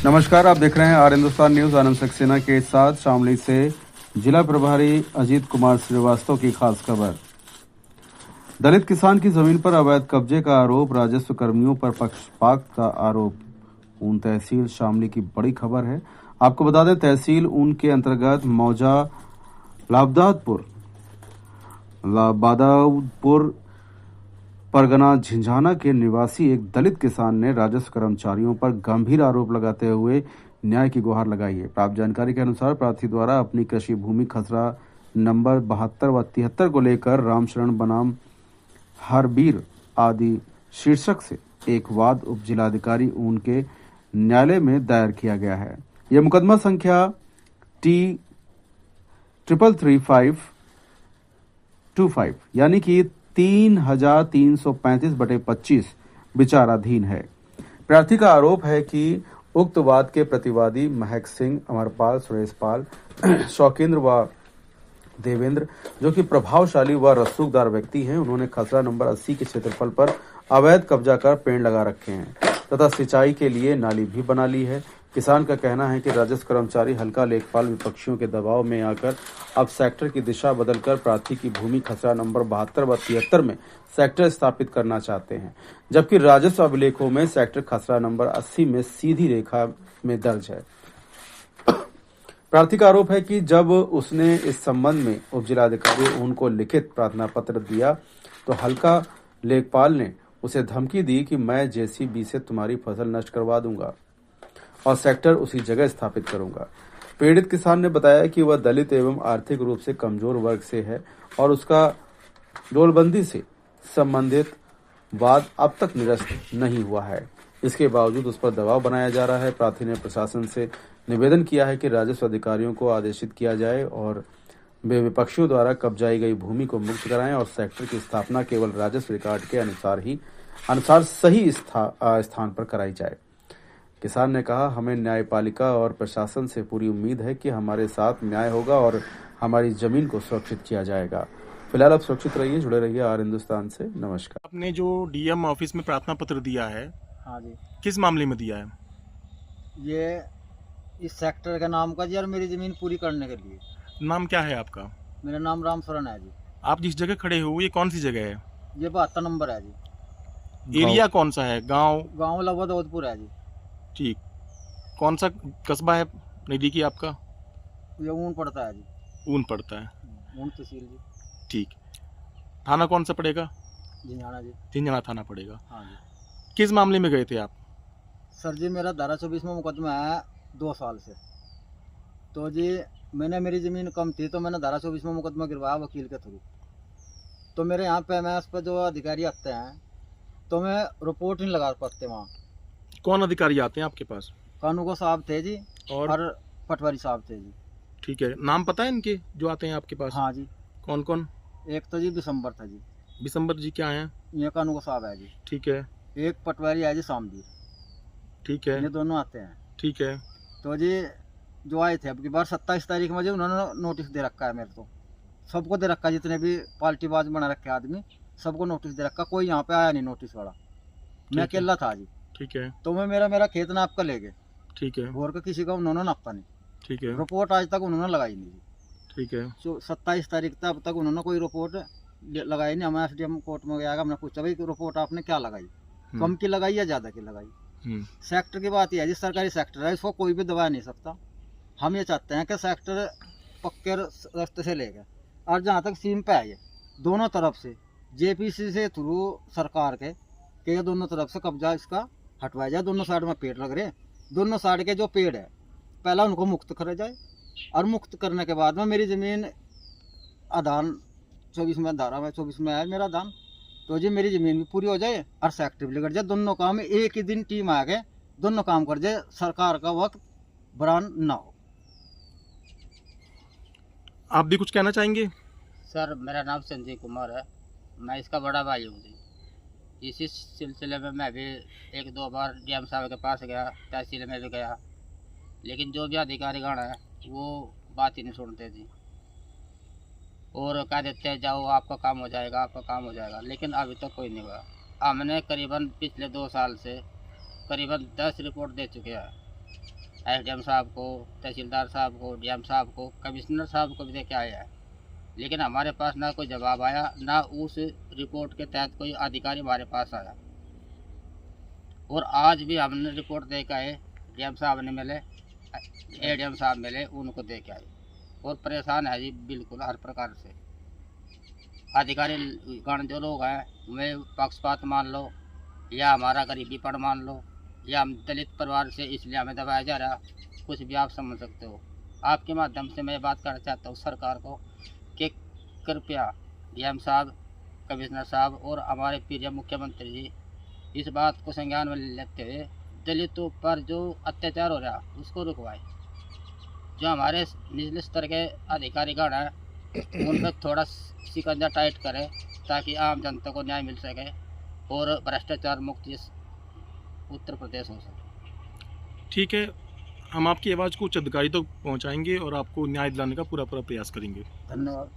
नमस्कार, आप देख रहे हैं आर हिंदुस्तान न्यूज। आनंद सक्सेना के साथ शामली से जिला प्रभारी अजीत कुमार श्रीवास्तव की खास खबर। दलित किसान की जमीन पर अवैध कब्जे का आरोप, राजस्व कर्मियों पर पक्षपात का आरोप। ऊन तहसील शामली की बड़ी खबर है। आपको बता दें, तहसील ऊन के अंतर्गत मौजा लाबादापुर परगना झिंझाना के निवासी एक दलित किसान ने राजस्व कर्मचारियों पर गंभीर आरोप लगाते हुए न्याय की गुहार लगाई है। प्राप्त जानकारी के अनुसार प्रार्थी द्वारा अपनी कृषि भूमि खसरा नंबर 72 व 73 को लेकर रामशरण बनाम हरबीर आदि शीर्षक से एक वाद उप जिलाधिकारी ऊन के न्यायालय में दायर किया गया है। यह मुकदमा संख्या T333525 यानी कि 3335/25 विचाराधीन है। प्रार्थी का आरोप है कि उक्त वाद के प्रतिवादी महक सिंह, अमरपाल, सुरेश पाल, शौकेंद्र व देवेंद्र, जो कि प्रभावशाली व रसूखदार व्यक्ति हैं, उन्होंने खसरा नंबर 80 के क्षेत्रफल पर अवैध कब्जा कर पेड़ लगा रखे हैं तथा सिंचाई के लिए नाली भी बना ली है। किसान का कहना है कि राजस्व कर्मचारी हल्का लेखपाल विपक्षियों के दबाव में आकर अब सेक्टर की दिशा बदलकर प्रार्थी की भूमि खसरा नंबर 72 व 73 में सेक्टर स्थापित करना चाहते हैं, जबकि राजस्व अभिलेखों में सेक्टर खसरा नंबर 80 में सीधी रेखा में दर्ज है। प्रार्थी का आरोप है कि जब उसने इस संबंध में उप जिलाधिकारी उनको लिखित प्रार्थना पत्र दिया तो हल्का लेखपाल ने उसे धमकी दी कि मैं जेसीबी से तुम्हारी फसल नष्ट करवा दूंगा और सेक्टर उसी जगह स्थापित करूंगा। पीड़ित किसान ने बताया कि वह दलित एवं आर्थिक रूप से कमजोर वर्ग से है और उसका डोलबंदी से संबंधित वाद अब तक निरस्त नहीं हुआ है। इसके बावजूद उस पर दबाव बनाया जा रहा है। प्रार्थी ने प्रशासन से निवेदन किया है कि राजस्व अधिकारियों को आदेशित किया जाए और वे विपक्षियों द्वारा कब्जाई गई भूमि को मुक्त कराएं और सेक्टर की स्थापना केवल राजस्व रिकॉर्ड के अनुसार सही स्थान पर कराई जाए। किसान ने कहा, हमें न्यायपालिका और प्रशासन से पूरी उम्मीद है कि हमारे साथ न्याय होगा और हमारी जमीन को सुरक्षित किया जाएगा। फिलहाल आप सुरक्षित रहिए, जुड़े रहिए आर हिंदुस्तान से। नमस्कार। आपने जो डीएम ऑफिस में प्रार्थना पत्र दिया है, हाँ जी, किस मामले में दिया है? ये इस सेक्टर का नाम का जी, और मेरी ज़मीन पूरी करने के लिए। नाम क्या है आपका? मेरा नाम रामशरण है जी। आप जिस जगह खड़े हो ये कौन सी जगह है? ये 72 नंबर है जी। एरिया कौन सा है? गांव लाबादापुर है जी। ठीक। कौन सा कस्बा है नज़दीकी आपका? ये ऊन पड़ता है जी। ऊन पड़ता है। ऊन तहसील जी। ठीक। थाना कौन सा पड़ेगा? झिंझाना जी। झिंझाना थाना पड़ेगा। हाँ जी। किस मामले में गए थे आप? सर जी, मेरा धारा 24 में मुकदमा है 2 साल से। तो जी मेरी ज़मीन कम थी तो मैंने धारा 24 में मुकदमा गिरवाया वकील के थ्रू। तो मेरे यहाँ पे मैं उस पर जो अधिकारी आते हैं तो मैं रिपोर्ट नहीं लगा पाते वहाँ। कौन अधिकारी आते हैं आपके पास? कानूको साहब थे जी और पटवारी साहब थे जी। ठीक है। नाम पता है इनके जो आते हैं आपके पास? हाँ जी। कौन कौन? एक तो जी बिसम्बर था जी। बिसम्बर जी क्या है? ये कानूको साहब है जी। ठीक है। एक पटवारी है जी सामवीर। ठीक है। ये दोनों आते हैं। ठीक है। तो जी जो आए थे अब की बार 27 तारीख में जी उन्होंने नोटिस दे रखा है मेरे को। सबको दे रखा है, जितने भी पार्टीबाज बना रखे आदमी सबको नोटिस दे रखा। कोई यहाँ पे आया नहीं नोटिस वाला। मैं अकेला था जी। ठीक है। तो मैं मेरा खेत नाप कर ले गए। ठीक है। और का किसी का उन्होंने नापा नहीं। ठीक है। रिपोर्ट आज तक उन्होंने लगाई नहीं जी। ठीक है। 27 तारीख तक अब तक उन्होंने कोई रिपोर्ट लगाई नहीं। हमें एसडीएम कोर्ट में गया, हमने पूछा भाई रिपोर्ट आपने क्या लगाई, कम की लगाई या ज़्यादा की लगाई। सेक्टर की बात यह है जी, सरकारी सेक्टर है, इसको कोई भी दबा नहीं सकता। हम ये चाहते हैं कि सेक्टर पक्के रास्ते से लेकर और जहाँ तक सीम पे है ये दोनों तरफ से जेपीसी से थ्रू सरकार के ये दोनों तरफ से कब्जा इसका हटवाया जाए। दोनों साइड में पेड़ लग रहे हैं, दोनों साइड के जो पेड़ है पहला उनको मुक्त करा जाए और मुक्त करने के बाद में मेरी ज़मीन आधान 24 में धारा में 24 में है मेरा दान। तो जी मेरी ज़मीन भी पूरी हो जाए और सेक्टर भी लग जाए। दोनों काम एक ही दिन टीम आ गए, दोनों काम कर जाए, सरकार का वक्त बरान ना हो। आप भी कुछ कहना चाहेंगे? सर, मेरा नाम संजय कुमार है, मैं इसका बड़ा भाई हूँ जी। इसी सिलसिले में मैं भी 1-2 बार डीएम साहब के पास गया, तहसील में भी गया, लेकिन जो भी अधिकारीगण है वो बात ही नहीं सुनते जी और कह देते हैं जाओ आपका काम हो जाएगा, आपका काम हो जाएगा, लेकिन अभी तक कोई नहीं हुआ। हमने करीबन पिछले 2 साल से करीबन 10 रिपोर्ट दे चुके हैं एसडीएम साहब को, तहसीलदार साहब को, डीएम साहब को, कमिश्नर साहब को भी देके आए हैं, लेकिन हमारे पास ना कोई जवाब आया, ना उस रिपोर्ट के तहत कोई अधिकारी हमारे पास आया। और आज भी हमने रिपोर्ट दे के आए, डीएम साहब ने मिले, एडीएम साहब मिले, उनको दे के आए और परेशान है जी बिल्कुल हर प्रकार से। अधिकारी गण जो लोग हैं वे पक्षपात मान लो, या हमारा गरीबीपन मान लो, या हम दलित परिवार से इसलिए हमें दबाया जा रहा, कुछ भी आप समझ सकते हो। आपके माध्यम से मैं बात करना चाहता हूँ सरकार को कि कृपया डीएम साहब, कमिश्नर साहब और हमारे प्रिय मुख्यमंत्री जी इस बात को संज्ञान में लेते हुए दलितों पर जो अत्याचार हो रहा उसको रुकवाए। जो हमारे निचले स्तर के अधिकारीगण हैं उन पर थोड़ा शिकंजा टाइट करें ताकि आम जनता को न्याय मिल सके और भ्रष्टाचार मुक्त उत्तर प्रदेश हो सके। ठीक है, हम आपकी आवाज़ को उच्च अधिकारी तक पहुंचाएंगे और आपको न्याय दिलाने का पूरा प्रयास करेंगे। धन्यवाद।